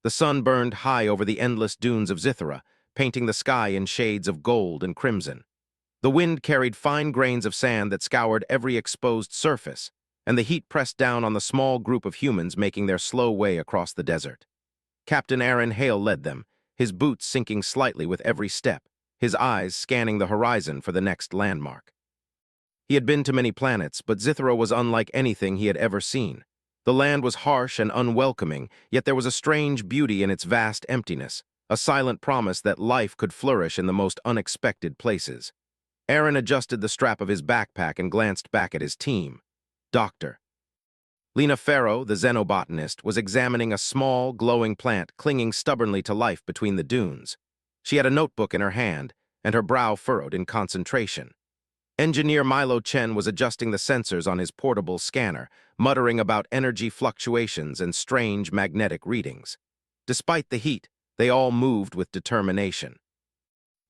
The sun burned high over the endless dunes of Zithera, painting the sky in shades of gold and crimson. The wind carried fine grains of sand that scoured every exposed surface, and the heat pressed down on the small group of humans making their slow way across the desert. Captain Aaron Hale led them, his boots sinking slightly with every step, his eyes scanning the horizon for the next landmark. He had been to many planets, but Zithera was unlike anything he had ever seen. The land was harsh and unwelcoming, yet there was a strange beauty in its vast emptiness, a silent promise that life could flourish in the most unexpected places. Aaron adjusted the strap of his backpack and glanced back at his team. Doctor. Lena Farrow, the xenobotanist, was examining a small, glowing plant clinging stubbornly to life between the dunes. She had a notebook in her hand, and her brow furrowed in concentration. Engineer Milo Chen was adjusting the sensors on his portable scanner, muttering about energy fluctuations and strange magnetic readings. Despite the heat, they all moved with determination.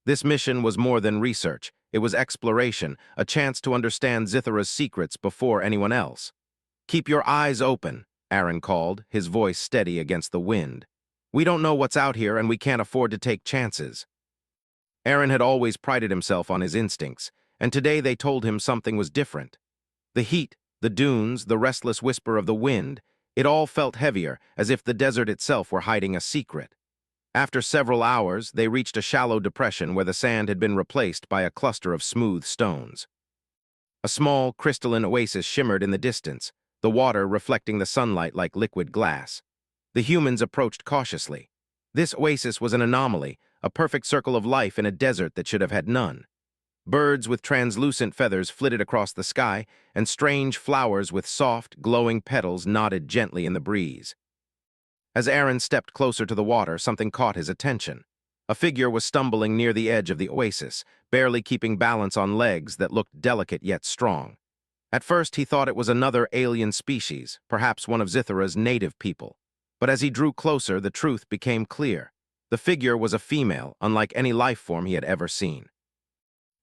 This mission was more than research. It was exploration, a chance to understand Zithera's secrets before anyone else. "Keep your eyes open," Aaron called, his voice steady against the wind. "We don't know what's out here, and we can't afford to take chances." Aaron had always prided himself on his instincts, and today they told him something was different. The heat, the dunes, the restless whisper of the wind, it all felt heavier, as if the desert itself were hiding a secret. After several hours, they reached a shallow depression where the sand had been replaced by a cluster of smooth stones. A small, crystalline oasis shimmered in the distance, the water reflecting the sunlight like liquid glass. The humans approached cautiously. This oasis was an anomaly, a perfect circle of life in a desert that should have had none. Birds with translucent feathers flitted across the sky, and strange flowers with soft, glowing petals nodded gently in the breeze. As Aaron stepped closer to the water, something caught his attention. A figure was stumbling near the edge of the oasis, barely keeping balance on legs that looked delicate yet strong. At first, he thought it was another alien species, perhaps one of Zithera's native people. But as he drew closer, the truth became clear. The figure was a female, unlike any life form he had ever seen.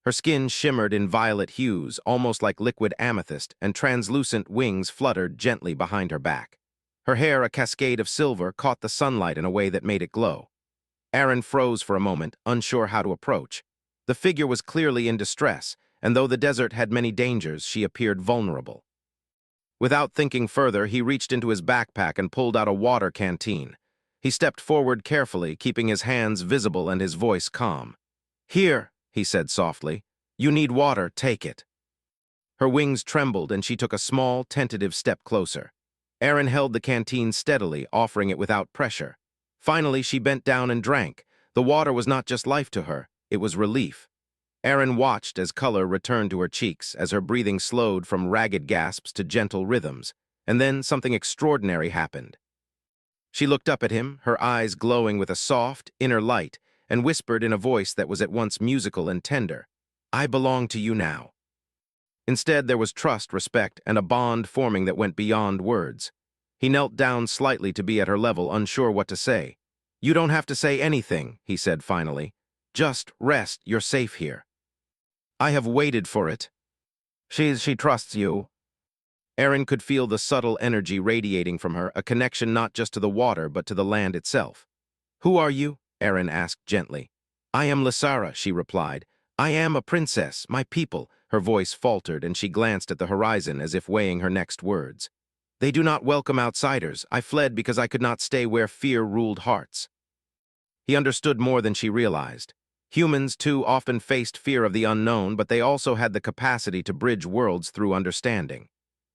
Her skin shimmered in violet hues, almost like liquid amethyst, and translucent wings fluttered gently behind her back. Her hair, a cascade of silver, caught the sunlight in a way that made it glow. Aaron froze for a moment, unsure how to approach. The figure was clearly in distress, and though the desert had many dangers, she appeared vulnerable. Without thinking further, he reached into his backpack and pulled out a water canteen. He stepped forward carefully, keeping his hands visible and his voice calm. "Here," he said softly. "You need water, take it." Her wings trembled, and she took a small, tentative step closer. Aaron held the canteen steadily, offering it without pressure. Finally, she bent down and drank. The water was not just life to her, it was relief. Aaron watched as color returned to her cheeks, as her breathing slowed from ragged gasps to gentle rhythms, and then something extraordinary happened. She looked up at him, her eyes glowing with a soft, inner light, and whispered in a voice that was at once musical and tender, "I belong to you now." Instead, there was trust, respect, and a bond forming that went beyond words. He knelt down slightly to be at her level, unsure what to say. "You don't have to say anything," he said finally. "Just rest, you're safe here." "I have waited for it." She trusts you." Aaron could feel the subtle energy radiating from her, a connection not just to the water but to the land itself. "Who are you?" Aaron asked gently. "I am Lysara," she replied. "I am a princess, my people." Her voice faltered, and she glanced at the horizon as if weighing her next words. "They do not welcome outsiders. I fled because I could not stay where fear ruled hearts." He understood more than she realized. Humans, too, often faced fear of the unknown, but they also had the capacity to bridge worlds through understanding.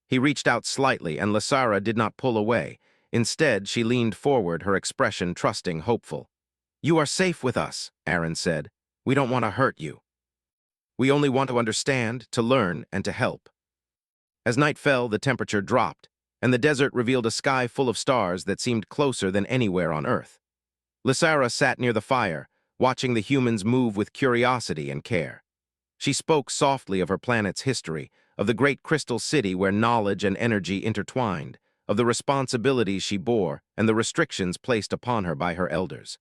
He reached out slightly, and Lysara did not pull away. Instead, she leaned forward, her expression trusting, hopeful. "You are safe with us," Aaron said. "We don't want to hurt you. We only want to understand, to learn, and to help." As night fell, the temperature dropped, and the desert revealed a sky full of stars that seemed closer than anywhere on Earth. Lysara sat near the fire, watching the humans move with curiosity and care. She spoke softly of her planet's history, of the great crystal city where knowledge and energy intertwined, of the responsibilities she bore and the restrictions placed upon her by her elders.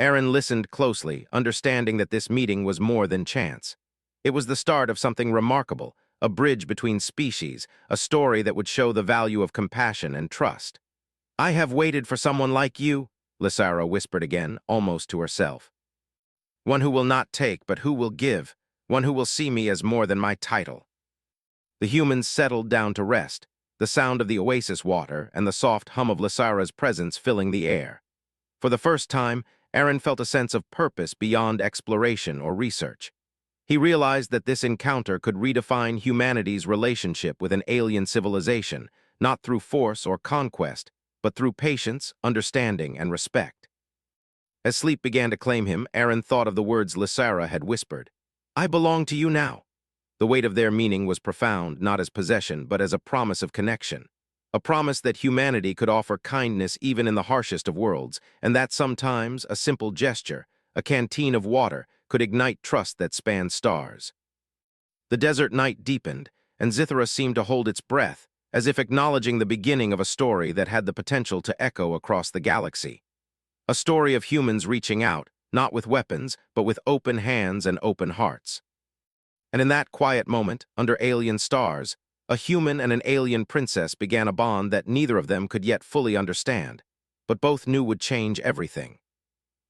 Aaron listened closely, understanding that this meeting was more than chance. It was the start of something remarkable, a bridge between species, a story that would show the value of compassion and trust. I have waited for someone like you, Lysara whispered again, almost to herself. One who will not take, but who will give. One who will see me as more than my title. The humans settled down to rest, the sound of the oasis water and the soft hum of Lysara's presence filling the air. For the first time, Aaron felt a sense of purpose beyond exploration or research. He realized that this encounter could redefine humanity's relationship with an alien civilization, not through force or conquest, but through patience, understanding, and respect. As sleep began to claim him, Aaron thought of the words Lysara had whispered. I belong to you now. The weight of their meaning was profound, not as possession, but as a promise of connection. A promise that humanity could offer kindness even in the harshest of worlds, and that sometimes a simple gesture, a canteen of water, could ignite trust that spanned stars. The desert night deepened, and Zithra seemed to hold its breath, as if acknowledging the beginning of a story that had the potential to echo across the galaxy. A story of humans reaching out, not with weapons, but with open hands and open hearts. And in that quiet moment, under alien stars, a human and an alien princess began a bond that neither of them could yet fully understand, but both knew would change everything.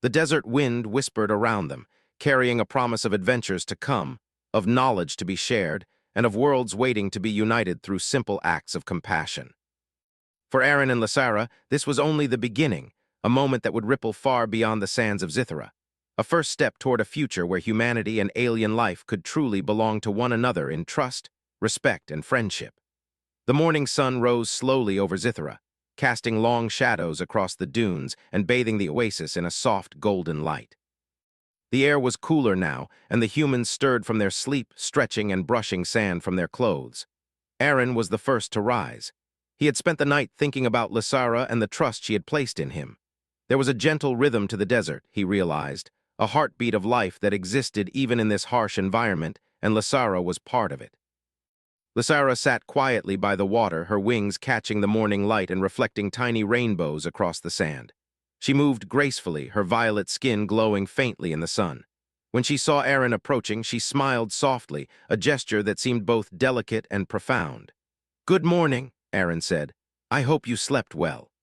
The desert wind whispered around them, carrying a promise of adventures to come, of knowledge to be shared, and of worlds waiting to be united through simple acts of compassion. For Aaron and Lysara, this was only the beginning, a moment that would ripple far beyond the sands of Zithra, a first step toward a future where humanity and alien life could truly belong to one another in trust, respect, and friendship. The morning sun rose slowly over Zithra, casting long shadows across the dunes and bathing the oasis in a soft golden light. The air was cooler now, and the humans stirred from their sleep, stretching and brushing sand from their clothes. Aaron was the first to rise. He had spent the night thinking about Lysara and the trust she had placed in him. There was a gentle rhythm to the desert, he realized, a heartbeat of life that existed even in this harsh environment, and Lysara was part of it. Lysara sat quietly by the water, her wings catching the morning light and reflecting tiny rainbows across the sand. She moved gracefully, her violet skin glowing faintly in the sun. When she saw Aaron approaching, she smiled softly, a gesture that seemed both delicate and profound. "Good morning," Aaron said. "I hope you slept well.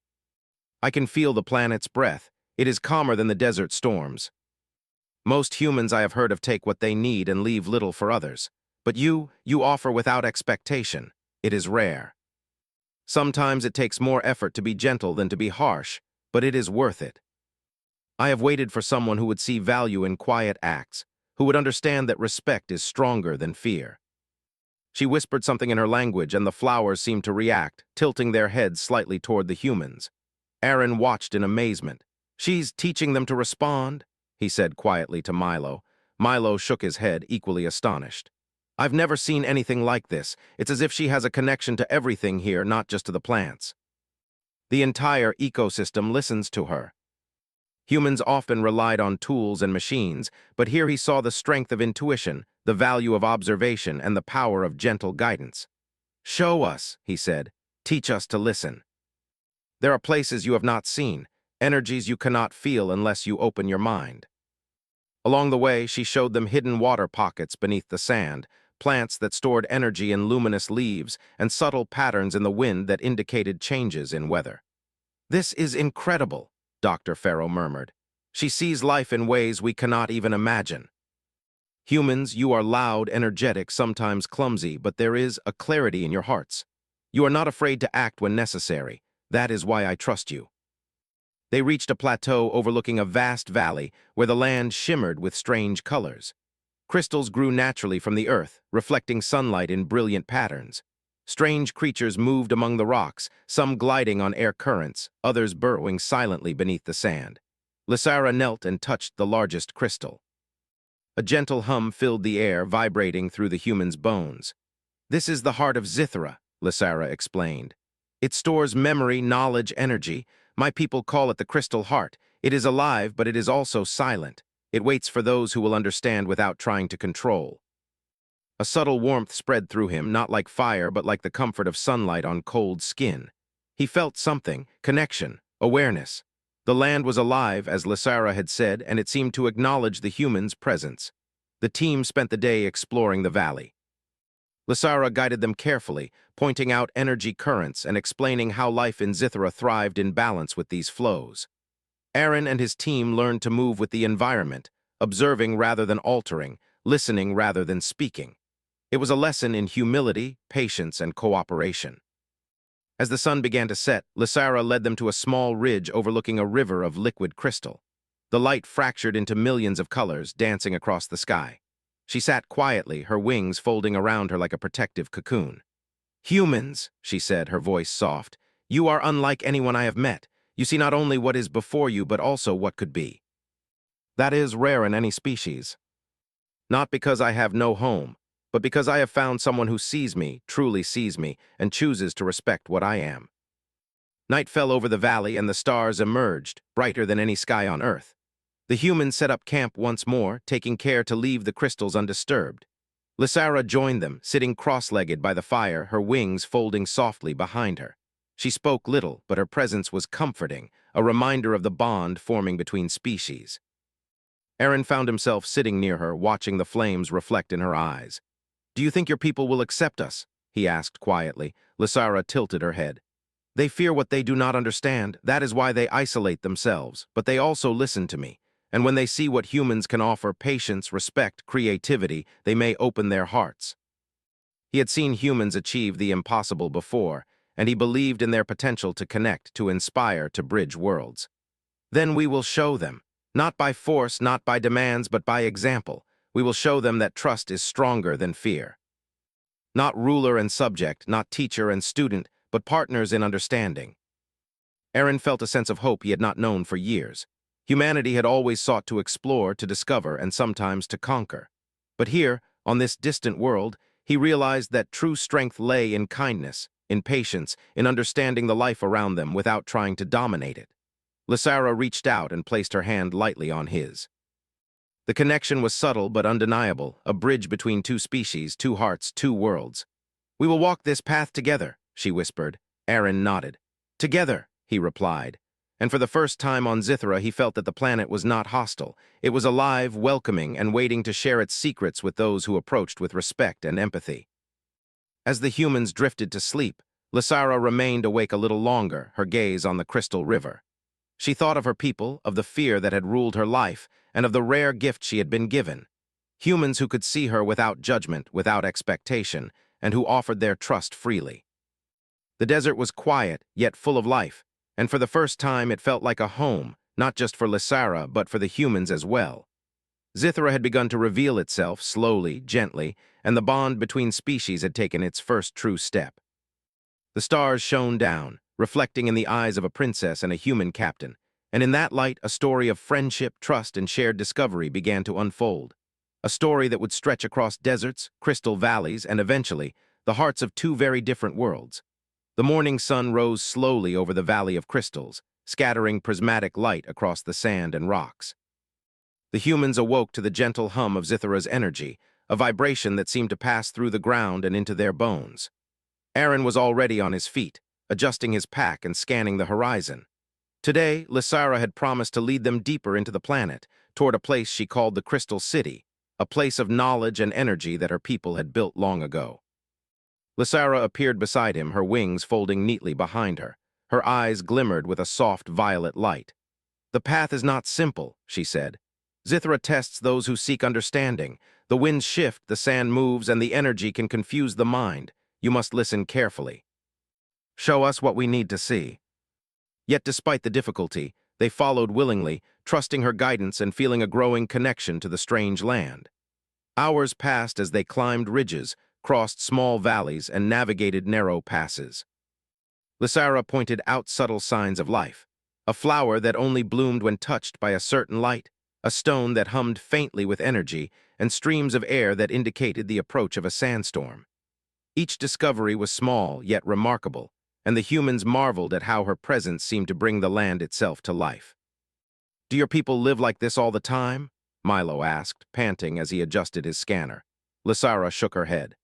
I can feel the planet's breath. It is calmer than the desert storms. Most humans I have heard of take what they need and leave little for others. But you offer without expectation. It is rare. Sometimes it takes more effort to be gentle than to be harsh, but it is worth it. I have waited for someone who would see value in quiet acts, who would understand that respect is stronger than fear." She whispered something in her language, and the flowers seemed to react, tilting their heads slightly toward the humans. Aaron watched in amazement. "She's teaching them to respond," he said quietly to Milo. Milo shook his head, equally astonished. "I've never seen anything like this. It's as if she has a connection to everything here, not just to the plants. The entire ecosystem listens to her." Humans often relied on tools and machines, but here he saw the strength of intuition, the value of observation, and the power of gentle guidance. "Show us," he said. "Teach us to listen. There are places you have not seen, energies you cannot feel unless you open your mind." Along the way, she showed them hidden water pockets beneath the sand, plants that stored energy in luminous leaves, and subtle patterns in the wind that indicated changes in weather. "This is incredible," Dr. Farrow murmured. "She sees life in ways we cannot even imagine. Humans, you are loud, energetic, sometimes clumsy, but there is a clarity in your hearts. You are not afraid to act when necessary. That is why I trust you." They reached a plateau overlooking a vast valley where the land shimmered with strange colors. Crystals grew naturally from the earth, reflecting sunlight in brilliant patterns. Strange creatures moved among the rocks, some gliding on air currents, others burrowing silently beneath the sand. Lysara knelt and touched the largest crystal. A gentle hum filled the air, vibrating through the human's bones. "This is the heart of Zithra," Lysara explained. "It stores memory, knowledge, energy. My people call it the crystal heart. It is alive, but it is also silent. It waits for those who will understand without trying to control." A subtle warmth spread through him, not like fire, but like the comfort of sunlight on cold skin. He felt something, connection, awareness. The land was alive, as Lysara had said, and it seemed to acknowledge the humans' presence. The team spent the day exploring the valley. Lysara guided them carefully, pointing out energy currents and explaining how life in Zithra thrived in balance with these flows. Aaron and his team learned to move with the environment, observing rather than altering, listening rather than speaking. It was a lesson in humility, patience, and cooperation. As the sun began to set, Lysara led them to a small ridge overlooking a river of liquid crystal. The light fractured into millions of colors, dancing across the sky. She sat quietly, her wings folding around her like a protective cocoon. "Humans," she said, her voice soft, "you are unlike anyone I have met. You see not only what is before you, but also what could be. That is rare in any species. Not because I have no home, but because I have found someone who sees me, truly sees me, and chooses to respect what I am." Night fell over the valley and the stars emerged, brighter than any sky on Earth. The humans set up camp once more, taking care to leave the crystals undisturbed. Lysara joined them, sitting cross-legged by the fire, her wings folding softly behind her. She spoke little, but her presence was comforting, a reminder of the bond forming between species. Aaron found himself sitting near her, watching the flames reflect in her eyes. "Do you think your people will accept us?" he asked quietly. Lysara tilted her head. "They fear what they do not understand. That is why they isolate themselves. But they also listen to me. And when they see what humans can offer, patience, respect, creativity, they may open their hearts." He had seen humans achieve the impossible before, and he believed in their potential to connect, to inspire, to bridge worlds. "Then we will show them. Not by force, not by demands, but by example. We will show them that trust is stronger than fear. Not ruler and subject, not teacher and student, but partners in understanding." Aaron felt a sense of hope he had not known for years. Humanity had always sought to explore, to discover, and sometimes to conquer. But here, on this distant world, he realized that true strength lay in kindness, in patience, in understanding the life around them without trying to dominate it. Lysara reached out and placed her hand lightly on his. The connection was subtle but undeniable, a bridge between two species, two hearts, two worlds. "We will walk this path together," she whispered. Aaron nodded. "Together," he replied. And for the first time on Zithra, he felt that the planet was not hostile. It was alive, welcoming, and waiting to share its secrets with those who approached with respect and empathy. As the humans drifted to sleep, Lysara remained awake a little longer, her gaze on the crystal river. She thought of her people, of the fear that had ruled her life, and of the rare gift she had been given. Humans who could see her without judgment, without expectation, and who offered their trust freely. The desert was quiet, yet full of life, and for the first time it felt like a home, not just for Lysara, but for the humans as well. Zithra had begun to reveal itself, slowly, gently, and the bond between species had taken its first true step. The stars shone down, reflecting in the eyes of a princess and a human captain, and in that light a story of friendship, trust, and shared discovery began to unfold. A story that would stretch across deserts, crystal valleys, and eventually, the hearts of two very different worlds. The morning sun rose slowly over the Valley of Crystals, scattering prismatic light across the sand and rocks. The humans awoke to the gentle hum of Zithra's energy, a vibration that seemed to pass through the ground and into their bones. Aaron was already on his feet, adjusting his pack and scanning the horizon. Today, Lysara had promised to lead them deeper into the planet, toward a place she called the Crystal City, a place of knowledge and energy that her people had built long ago. Lysara appeared beside him, her wings folding neatly behind her. Her eyes glimmered with a soft violet light. "The path is not simple," she said. "Zithra tests those who seek understanding. The winds shift, the sand moves, and the energy can confuse the mind. You must listen carefully. Show us what we need to see." Yet despite the difficulty, they followed willingly, trusting her guidance and feeling a growing connection to the strange land. Hours passed as they climbed ridges, crossed small valleys, and navigated narrow passes. Lysara pointed out subtle signs of life. A flower that only bloomed when touched by a certain light, a stone that hummed faintly with energy, and streams of air that indicated the approach of a sandstorm. Each discovery was small, yet remarkable, and the humans marveled at how her presence seemed to bring the land itself to life. "Do your people live like this all the time?" Milo asked, panting as he adjusted his scanner. Lysara shook her head.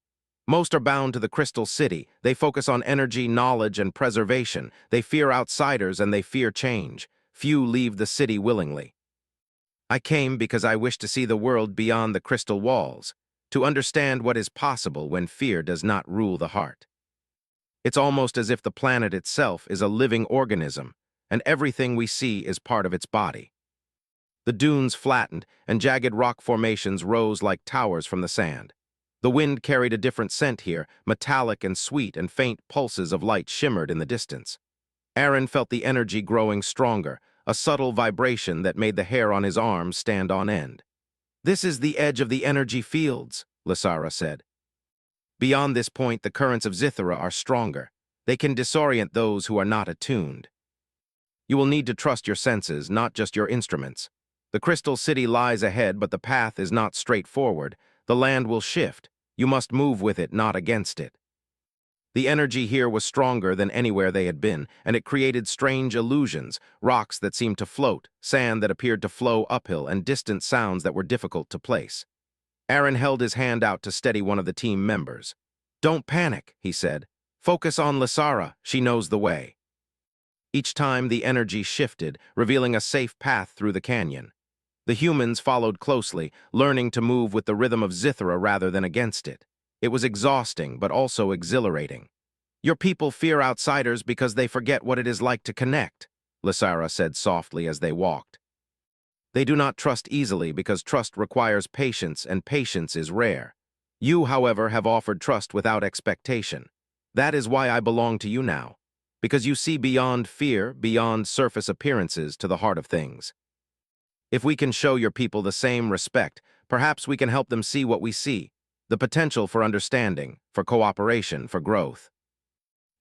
"Most are bound to the Crystal City. They focus on energy, knowledge, and preservation. They fear outsiders and they fear change. Few leave the city willingly. I came because I wish to see the world beyond the crystal walls, to understand what is possible when fear does not rule the heart. It's almost as if the planet itself is a living organism, and everything we see is part of its body. The dunes flattened, and jagged rock formations rose like towers from the sand. The wind carried a different scent here, metallic and sweet, and faint pulses of light shimmered in the distance. Aaron felt the energy growing stronger, a subtle vibration that made the hair on his arms stand on end. "This is the edge of the energy fields," Lysara said. "Beyond this point, the currents of Zithara are stronger. They can disorient those who are not attuned. You will need to trust your senses, not just your instruments. The Crystal City lies ahead, but the path is not straightforward. The land will shift. You must move with it, not against it." The energy here was stronger than anywhere they had been, and it created strange illusions, rocks that seemed to float, sand that appeared to flow uphill, and distant sounds that were difficult to place. Aaron held his hand out to steady one of the team members. "Don't panic," he said. "Focus on Lysara. She knows the way." Each time the energy shifted, revealing a safe path through the canyon. The humans followed closely, learning to move with the rhythm of Zithara rather than against it. It was exhausting, but also exhilarating. "Your people fear outsiders because they forget what it is like to connect," Lysara said softly as they walked. "They do not trust easily because trust requires patience, and patience is rare. You, however, have offered trust without expectation. That is why I belong to you now, because you see beyond fear, beyond surface appearances, to the heart of things. If we can show your people the same respect, perhaps we can help them see what we see, the potential for understanding, for cooperation, for growth."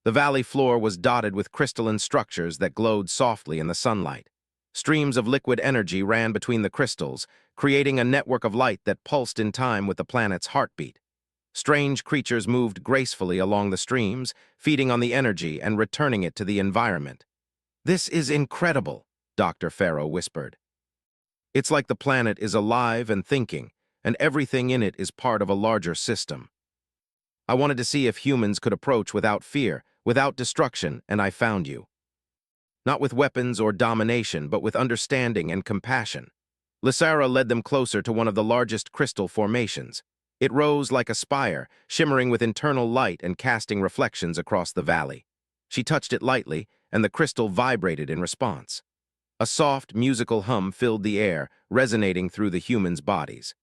The valley floor was dotted with crystalline structures that glowed softly in the sunlight. Streams of liquid energy ran between the crystals, creating a network of light that pulsed in time with the planet's heartbeat. Strange creatures moved gracefully along the streams, feeding on the energy and returning it to the environment. "This is incredible," Dr. Farrow whispered. "It's like the planet is alive and thinking, and everything in it is part of a larger system. I wanted to see if humans could approach without fear, without destruction, and I found you. Not with weapons or domination, but with understanding and compassion." Lysara led them closer to one of the largest crystal formations. It rose like a spire, shimmering with internal light and casting reflections across the valley. She touched it lightly, and the crystal vibrated in response. A soft, musical hum filled the air, resonating through the humans' bodies.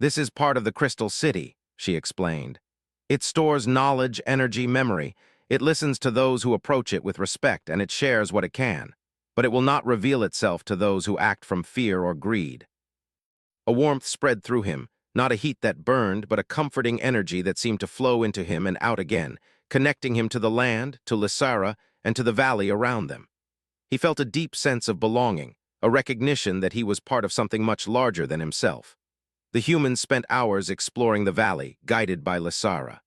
"This is part of the Crystal City," she explained. "It stores knowledge, energy, memory. It listens to those who approach it with respect, and it shares what it can. But it will not reveal itself to those who act from fear or greed." A warmth spread through him, not a heat that burned, but a comforting energy that seemed to flow into him and out again, connecting him to the land, to Lysara, and to the valley around them. He felt a deep sense of belonging, a recognition that he was part of something much larger than himself. The humans spent hours exploring the valley, guided by Lysara.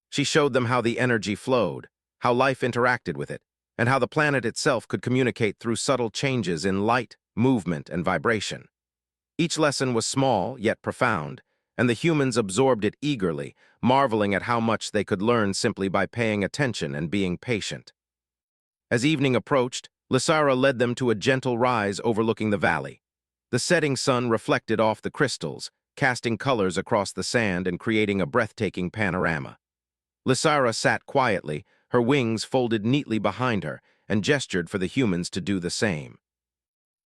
She showed them how the energy flowed, how life interacted with it, and how the planet itself could communicate through subtle changes in light, movement, and vibration. Each lesson was small, yet profound, and the humans absorbed it eagerly, marveling at how much they could learn simply by paying attention and being patient. As evening approached, Lysara led them to a gentle rise overlooking the valley. The setting sun reflected off the crystals, casting colors across the sand and creating a breathtaking panorama. Lysara sat quietly, her wings folded neatly behind her, and gestured for the humans to do the same.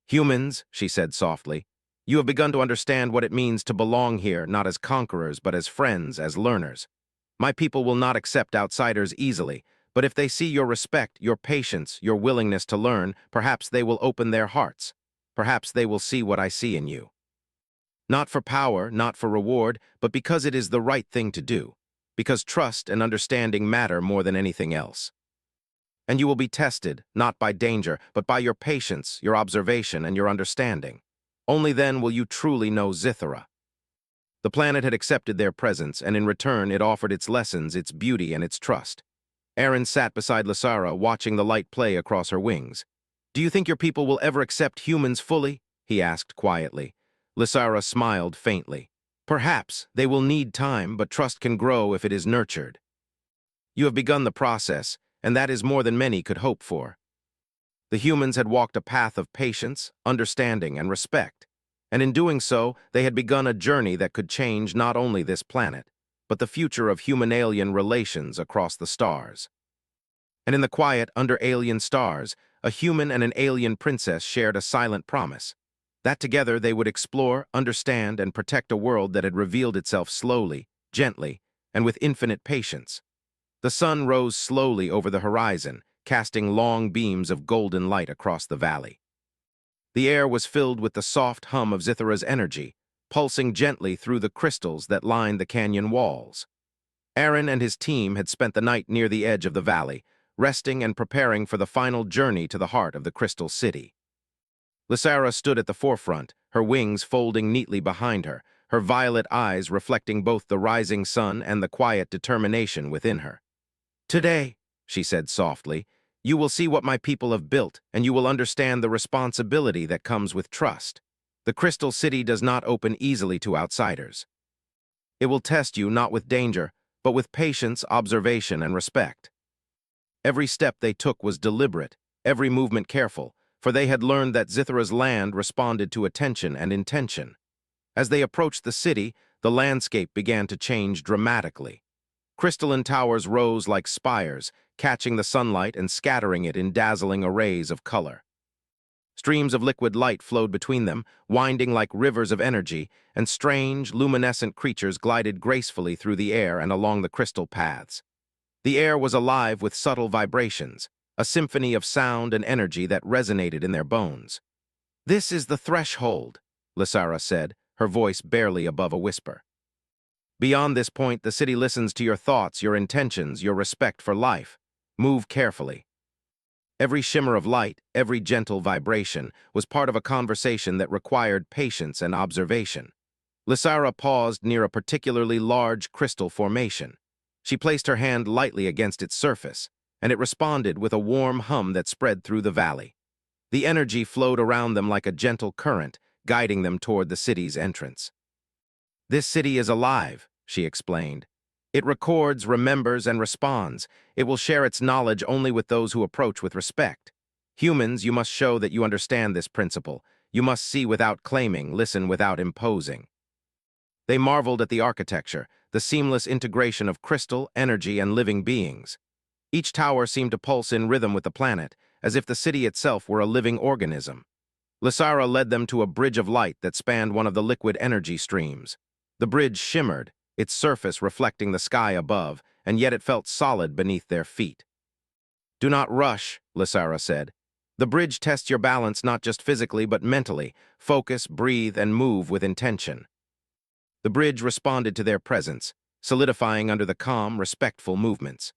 "Humans," she said softly, "you have begun to understand what it means to belong here, not as conquerors, but as friends, as learners. My people will not accept outsiders easily, but if they see your respect, your patience, your willingness to learn, perhaps they will open their hearts. Perhaps they will see what I see in you. Not for power, not for reward, but because it is the right thing to do. Because trust and understanding matter more than anything else. And you will be tested, not by danger, but by your patience, your observation, and your understanding. Only then will you truly know Zithara." The planet had accepted their presence, and in return it offered its lessons, its beauty, and its trust. Aaron sat beside Lysara, watching the light play across her wings. "Do you think your people will ever accept humans fully?" he asked quietly. Lysara smiled faintly. "Perhaps. They will need time, but trust can grow if it is nurtured. You have begun the process, and that is more than many could hope for." The humans had walked a path of patience, understanding, and respect, and in doing so, they had begun a journey that could change not only this planet, but the future of human-alien relations across the stars. And in the quiet, under alien stars, a human and an alien princess shared a silent promise that together they would explore, understand, and protect a world that had revealed itself slowly, gently, and with infinite patience. The sun rose slowly over the horizon, casting long beams of golden light across the valley. The air was filled with the soft hum of Zithra's energy, pulsing gently through the crystals that lined the canyon walls. Aaron and his team had spent the night near the edge of the valley, resting and preparing for the final journey to the heart of the Crystal City. Lysara stood at the forefront, her wings folding neatly behind her, her violet eyes reflecting both the rising sun and the quiet determination within her. "Today," she said softly, "you will see what my people have built, and you will understand the responsibility that comes with trust. The Crystal City does not open easily to outsiders. It will test you not with danger, but with patience, observation, and respect." Every step they took was deliberate, every movement careful, for they had learned that Zithra's land responded to attention and intention. As they approached the city, the landscape began to change dramatically. Crystalline towers rose like spires, catching the sunlight and scattering it in dazzling arrays of color. Streams of liquid light flowed between them, winding like rivers of energy, and strange, luminescent creatures glided gracefully through the air and along the crystal paths. The air was alive with subtle vibrations, a symphony of sound and energy that resonated in their bones. "This is the threshold," Lysara said, her voice barely above a whisper. "Beyond this point, the city listens to your thoughts, your intentions, your respect for life. Move carefully." Every shimmer of light, every gentle vibration, was part of a conversation that required patience and observation. Lysara paused near a particularly large crystal formation. She placed her hand lightly against its surface, and it responded with a warm hum that spread through the valley. The energy flowed around them like a gentle current, guiding them toward the city's entrance. "This city is alive," she explained. "It records, remembers, and responds. It will share its knowledge only with those who approach with respect. Humans, you must show that you understand this principle. You must see without claiming, listen without imposing." They marveled at the architecture, the seamless integration of crystal, energy, and living beings. Each tower seemed to pulse in rhythm with the planet, as if the city itself were a living organism. Lysara led them to a bridge of light that spanned one of the liquid energy streams. The bridge shimmered, its surface reflecting the sky above, and yet it felt solid beneath their feet. "Do not rush," Lysara said. "The bridge tests your balance not just physically but mentally. Focus, breathe, and move with intention." The bridge responded to their presence, solidifying under the calm, respectful movements.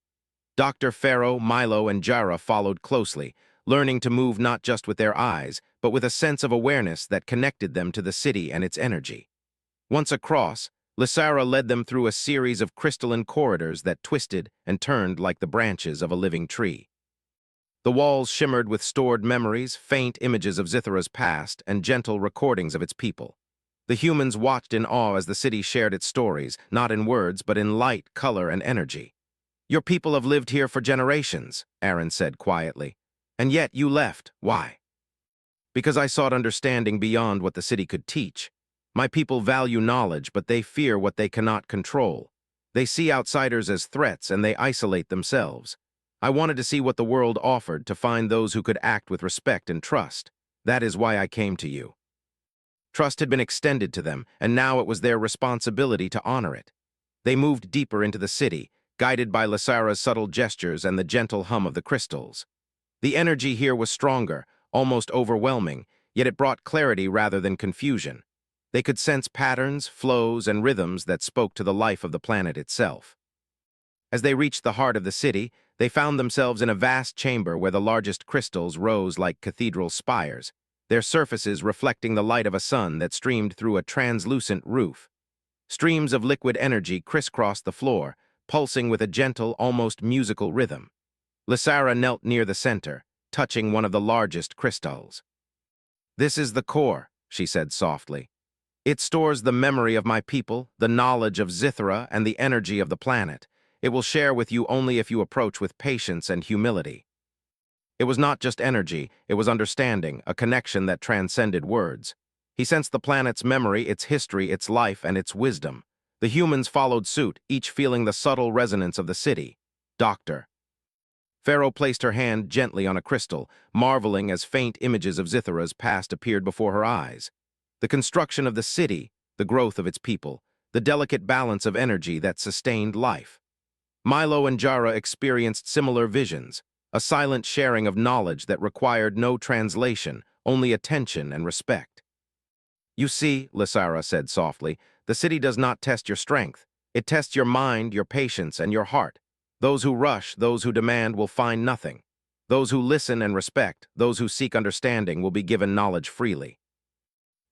Dr. Pharaoh, Milo, and Jara followed closely, learning to move not just with their eyes, but with a sense of awareness that connected them to the city and its energy. Once across, Lysara led them through a series of crystalline corridors that twisted and turned like the branches of a living tree. The walls shimmered with stored memories, faint images of Zithra's past, and gentle recordings of its people. The humans watched in awe as the city shared its stories, not in words, but in light, color, and energy. "Your people have lived here for generations," Aaron said quietly. "And yet you left. Why?" "Because I sought understanding beyond what the city could teach. My people value knowledge, but they fear what they cannot control. They see outsiders as threats, and they isolate themselves. I wanted to see what the world offered, to find those who could act with respect and trust. That is why I came to you." Trust had been extended to them, and now it was their responsibility to honor it. They moved deeper into the city, guided by Lysara's subtle gestures and the gentle hum of the crystals. The energy here was stronger, almost overwhelming, yet it brought clarity rather than confusion. They could sense patterns, flows, and rhythms that spoke to the life of the planet itself. As they reached the heart of the city, they found themselves in a vast chamber where the largest crystals rose like cathedral spires, their surfaces reflecting the light of a sun that streamed through a translucent roof. Streams of liquid energy crisscrossed the floor, pulsing with a gentle, almost musical rhythm. Lysara knelt near the center, touching one of the largest crystals. "This is the core," she said softly. "It stores the memory of my people, the knowledge of Zithra, and the energy of the planet. It will share with you only if you approach with patience and humility." It was not just energy, it was understanding, a connection that transcended words. He sensed the planet's memory, its history, its life, and its wisdom. The humans followed suit, each feeling the subtle resonance of the city. Doctor. Pharaoh placed her hand gently on a crystal, marveling as faint images of Zithra's past appeared before her eyes. The construction of the city, the growth of its people, the delicate balance of energy that sustained life. Milo and Jara experienced similar visions, a silent sharing of knowledge that required no translation, only attention and respect. You see, Lysara said softly, the city does not test your strength. It tests your mind, your patience, and your heart. Those who rush, those who demand will find nothing. Those who listen and respect, those who seek understanding will be given knowledge freely.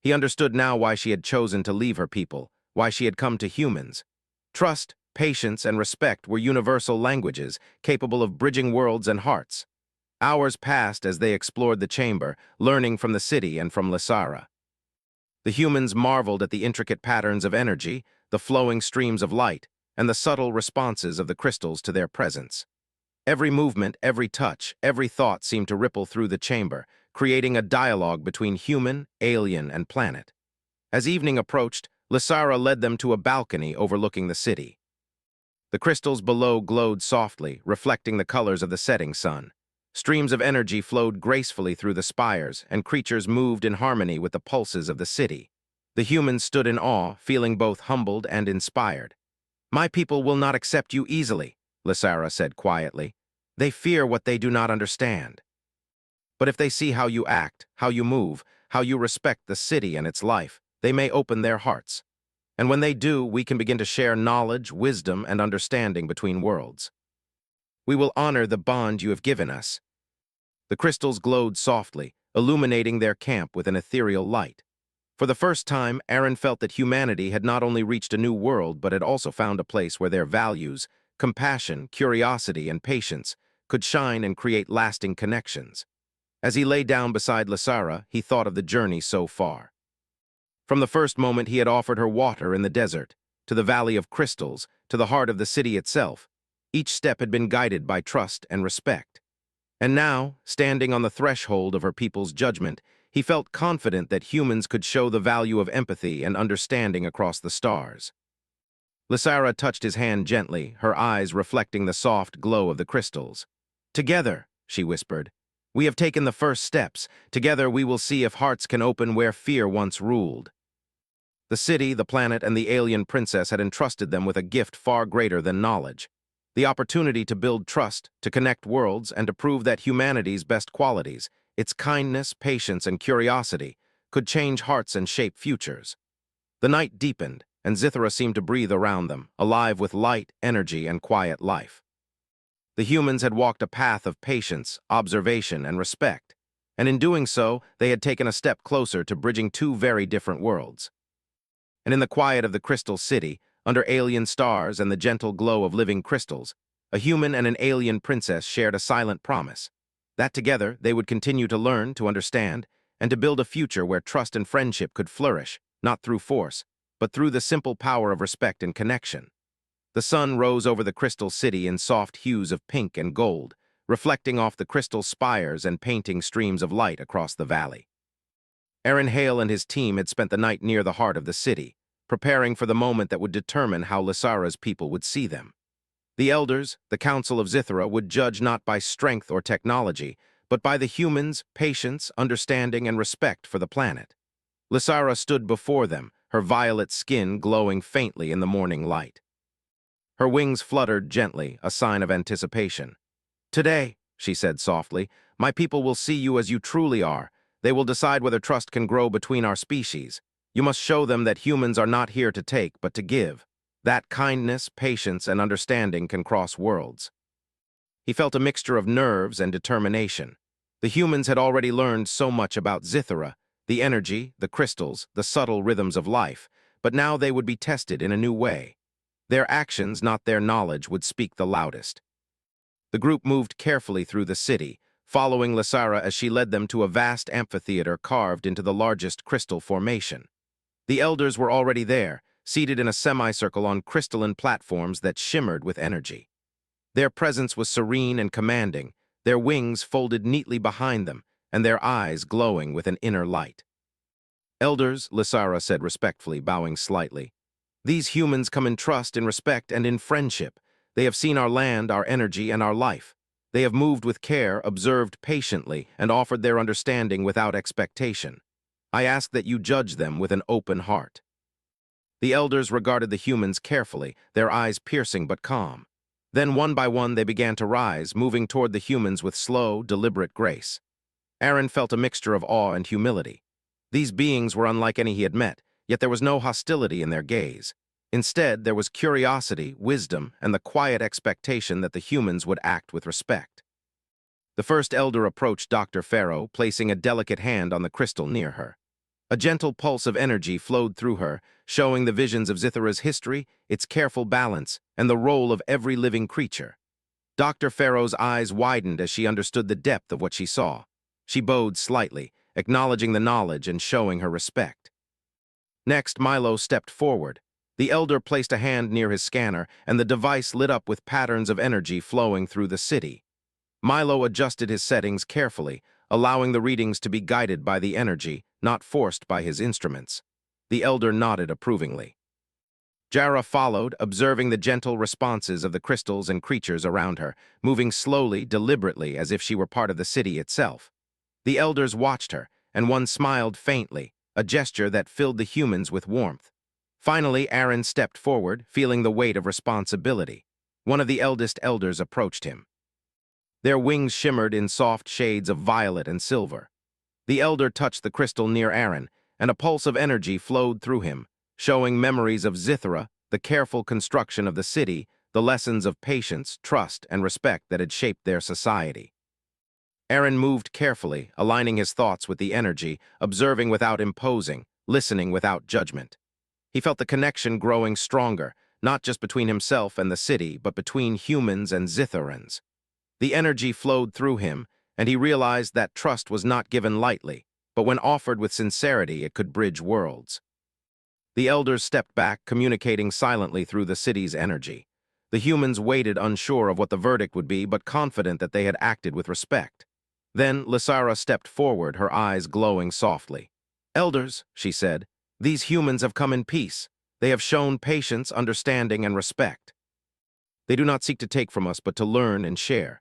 He understood now why she had chosen to leave her people, why she had come to humans. Trust, patience, and respect were universal languages, capable of bridging worlds and hearts. Hours passed as they explored the chamber, learning from the city and from Lysara. The humans marveled at the intricate patterns of energy, the flowing streams of light, and the subtle responses of the crystals to their presence. Every movement, every touch, every thought seemed to ripple through the chamber, creating a dialogue between human, alien, and planet. As evening approached, Lysara led them to a balcony overlooking the city. The crystals below glowed softly, reflecting the colors of the setting sun. Streams of energy flowed gracefully through the spires, and creatures moved in harmony with the pulses of the city. The humans stood in awe, feeling both humbled and inspired. My people will not accept you easily, Lysara said quietly. They fear what they do not understand. But if they see how you act, how you move, how you respect the city and its life, they may open their hearts. And when they do, we can begin to share knowledge, wisdom, and understanding between worlds. We will honor the bond you have given us. The crystals glowed softly, illuminating their camp with an ethereal light. For the first time, Aaron felt that humanity had not only reached a new world, but had also found a place where their values, compassion, curiosity, and patience could shine and create lasting connections. As he lay down beside Lysara, he thought of the journey so far. From the first moment he had offered her water in the desert, to the Valley of Crystals, to the heart of the city itself, each step had been guided by trust and respect. And now, standing on the threshold of her people's judgment, he felt confident that humans could show the value of empathy and understanding across the stars. Lysara touched his hand gently, her eyes reflecting the soft glow of the crystals. Together, she whispered, we have taken the first steps. Together we will see if hearts can open where fear once ruled. The city, the planet, and the alien princess had entrusted them with a gift far greater than knowledge. The opportunity to build trust, to connect worlds, and to prove that humanity's best qualities, its kindness, patience, and curiosity, could change hearts and shape futures. The night deepened, and Zithra seemed to breathe around them, alive with light, energy, and quiet life. The humans had walked a path of patience, observation, and respect, and in doing so, they had taken a step closer to bridging two very different worlds. And in the quiet of the Crystal City, under alien stars and the gentle glow of living crystals, a human and an alien princess shared a silent promise that together they would continue to learn, to understand, and to build a future where trust and friendship could flourish, not through force, but through the simple power of respect and connection. The sun rose over the Crystal City in soft hues of pink and gold, reflecting off the crystal spires and painting streams of light across the valley. Aaron Hale and his team had spent the night near the heart of the city, preparing for the moment that would determine how Lysara's people would see them. The elders, the Council of Zithra, would judge not by strength or technology, but by the humans' patience, understanding, and respect for the planet. Lysara stood before them, her violet skin glowing faintly in the morning light. Her wings fluttered gently, a sign of anticipation. Today, she said softly, my people will see you as you truly are. They will decide whether trust can grow between our species. You must show them that humans are not here to take, but to give. That kindness, patience, and understanding can cross worlds. He felt a mixture of nerves and determination. The humans had already learned so much about Zithra, the energy, the crystals, the subtle rhythms of life, but now they would be tested in a new way. Their actions, not their knowledge, would speak the loudest. The group moved carefully through the city, following Lysara as she led them to a vast amphitheater carved into the largest crystal formation. The elders were already there, seated in a semicircle on crystalline platforms that shimmered with energy. Their presence was serene and commanding, their wings folded neatly behind them, and their eyes glowing with an inner light. Elders, Lysara said respectfully, bowing slightly. These humans come in trust, in respect, and in friendship. They have seen our land, our energy, and our life. They have moved with care, observed patiently, and offered their understanding without expectation. I ask that you judge them with an open heart. The elders regarded the humans carefully, their eyes piercing but calm. Then one by one they began to rise, moving toward the humans with slow, deliberate grace. Aaron felt a mixture of awe and humility. These beings were unlike any he had met, yet there was no hostility in their gaze. Instead, there was curiosity, wisdom, and the quiet expectation that the humans would act with respect. The first elder approached Dr. Pharaoh, placing a delicate hand on the crystal near her. A gentle pulse of energy flowed through her, showing the visions of Zithara's history, its careful balance, and the role of every living creature. Dr. Pharaoh's eyes widened as she understood the depth of what she saw. She bowed slightly, acknowledging the knowledge and showing her respect. Next, Milo stepped forward. The elder placed a hand near his scanner, and the device lit up with patterns of energy flowing through the city. Milo adjusted his settings carefully, allowing the readings to be guided by the energy, not forced by his instruments. The elder nodded approvingly. Jara followed, observing the gentle responses of the crystals and creatures around her, moving slowly, deliberately, as if she were part of the city itself. The elders watched her, and one smiled faintly, a gesture that filled the humans with warmth. Finally, Aaron stepped forward, feeling the weight of responsibility. One of the eldest elders approached him. Their wings shimmered in soft shades of violet and silver. The elder touched the crystal near Aaron, and a pulse of energy flowed through him, showing memories of Zithara, the careful construction of the city, the lessons of patience, trust, and respect that had shaped their society. Aaron moved carefully, aligning his thoughts with the energy, observing without imposing, listening without judgment. He felt the connection growing stronger, not just between himself and the city, but between humans and Zitharans. The energy flowed through him, and he realized that trust was not given lightly, but when offered with sincerity, it could bridge worlds. The elders stepped back, communicating silently through the city's energy. The humans waited, unsure of what the verdict would be, but confident that they had acted with respect. Then Lysara stepped forward, her eyes glowing softly. "Elders," she said, "these humans have come in peace. They have shown patience, understanding, and respect. They do not seek to take from us, but to learn and share.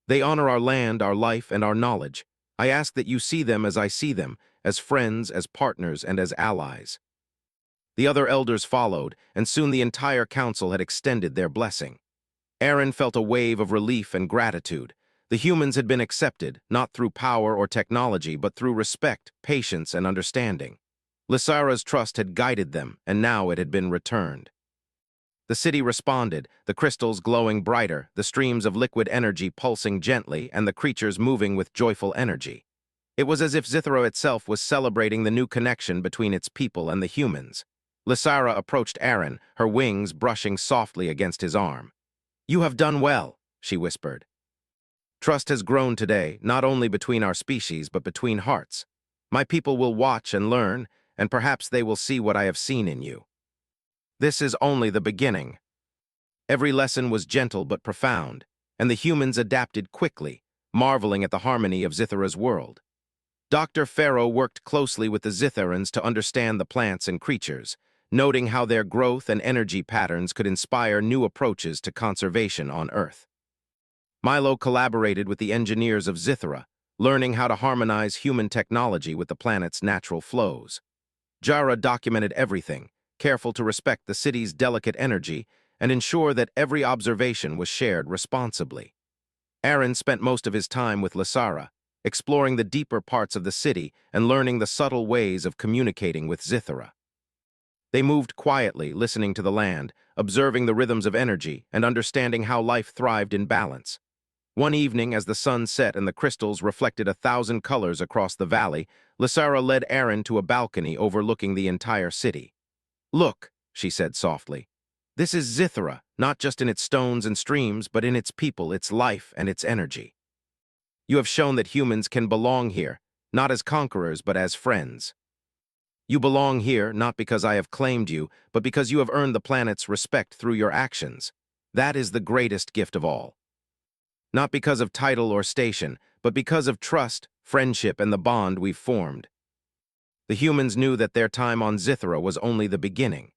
They honor our land, our life, and our knowledge. I ask that you see them as I see them, as friends, as partners, and as allies." The other elders followed, and soon the entire council had extended their blessing. Aaron felt a wave of relief and gratitude. The humans had been accepted, not through power or technology, but through respect, patience, and understanding. Lysara's trust had guided them, and now it had been returned. The city responded, the crystals glowing brighter, the streams of liquid energy pulsing gently, and the creatures moving with joyful energy. It was as if Zithara itself was celebrating the new connection between its people and the humans. Lysara approached Aaron, her wings brushing softly against his arm. "You have done well," she whispered. "Trust has grown today, not only between our species, but between hearts. My people will watch and learn, and perhaps they will see what I have seen in you. This is only the beginning." Every lesson was gentle but profound, and the humans adapted quickly, marveling at the harmony of Zithara's world. Dr. Pharaoh worked closely with the Zitharans to understand the plants and creatures, noting how their growth and energy patterns could inspire new approaches to conservation on Earth. Milo collaborated with the engineers of Zithara, learning how to harmonize human technology with the planet's natural flows. Jara documented everything, careful to respect the city's delicate energy and ensure that every observation was shared responsibly. Aaron spent most of his time with Lysara, exploring the deeper parts of the city and learning the subtle ways of communicating with Zithara. They moved quietly, listening to the land, observing the rhythms of energy, and understanding how life thrived in balance. One evening, as the sun set and the crystals reflected 1,000 colors across the valley, Lysara led Aaron to a balcony overlooking the entire city. "Look," she said softly. "This is Zithara, not just in its stones and streams, but in its people, its life, and its energy. You have shown that humans can belong here, not as conquerors, but as friends. You belong here not because I have claimed you, but because you have earned the planet's respect through your actions. That is the greatest gift of all. Not because of title or station, but because of trust, friendship, and the bond we've formed." The humans knew that their time on Zithra was only the beginning.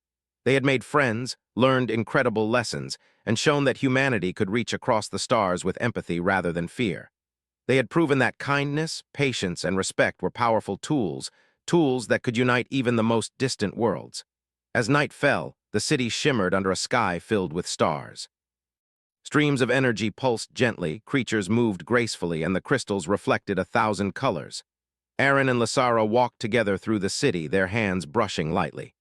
They had made friends, learned incredible lessons, and shown that humanity could reach across the stars with empathy rather than fear. They had proven that kindness, patience, and respect were powerful tools, tools that could unite even the most distant worlds. As night fell, the city shimmered under a sky filled with stars. Streams of energy pulsed gently, creatures moved gracefully, and the crystals reflected 1,000 colors. Aaron and Lysara walked together through the city, their hands brushing lightly.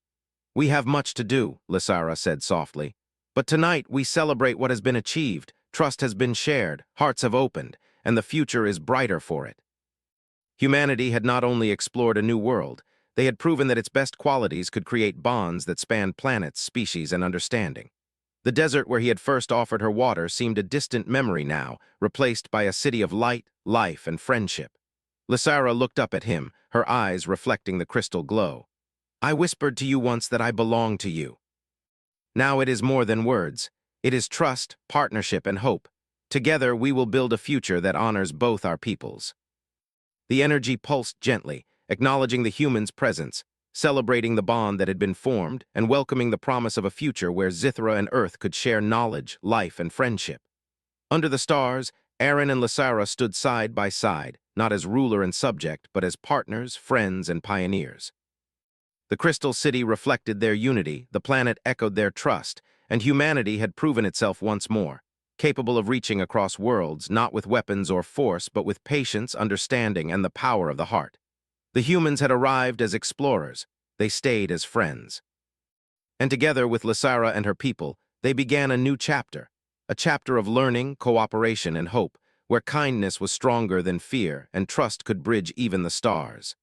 "We have much to do," Lysara said softly. "But tonight we celebrate what has been achieved. Trust has been shared, hearts have opened, and the future is brighter for it." Humanity had not only explored a new world, they had proven that its best qualities could create bonds that spanned planets, species, and understanding. The desert where he had first offered her water seemed a distant memory now, replaced by a city of light, life, and friendship. Lysara looked up at him, her eyes reflecting the crystal glow. "I whispered to you once that I belong to you. Now it is more than words. It is trust, partnership, and hope. Together we will build a future that honors both our peoples." The energy pulsed gently, acknowledging the humans' presence, celebrating the bond that had been formed, and welcoming the promise of a future where Zithra and Earth could share knowledge, life, and friendship. Under the stars, Aaron and Lysara stood side by side, not as ruler and subject, but as partners, friends, and pioneers. The Crystal City reflected their unity, the planet echoed their trust, and humanity had proven itself once more, capable of reaching across worlds, not with weapons or force, but with patience, understanding, and the power of the heart. The humans had arrived as explorers, they stayed as friends. And together with Lysara and her people, they began a new chapter, a chapter of learning, cooperation, and hope, where kindness was stronger than fear and trust could bridge even the stars.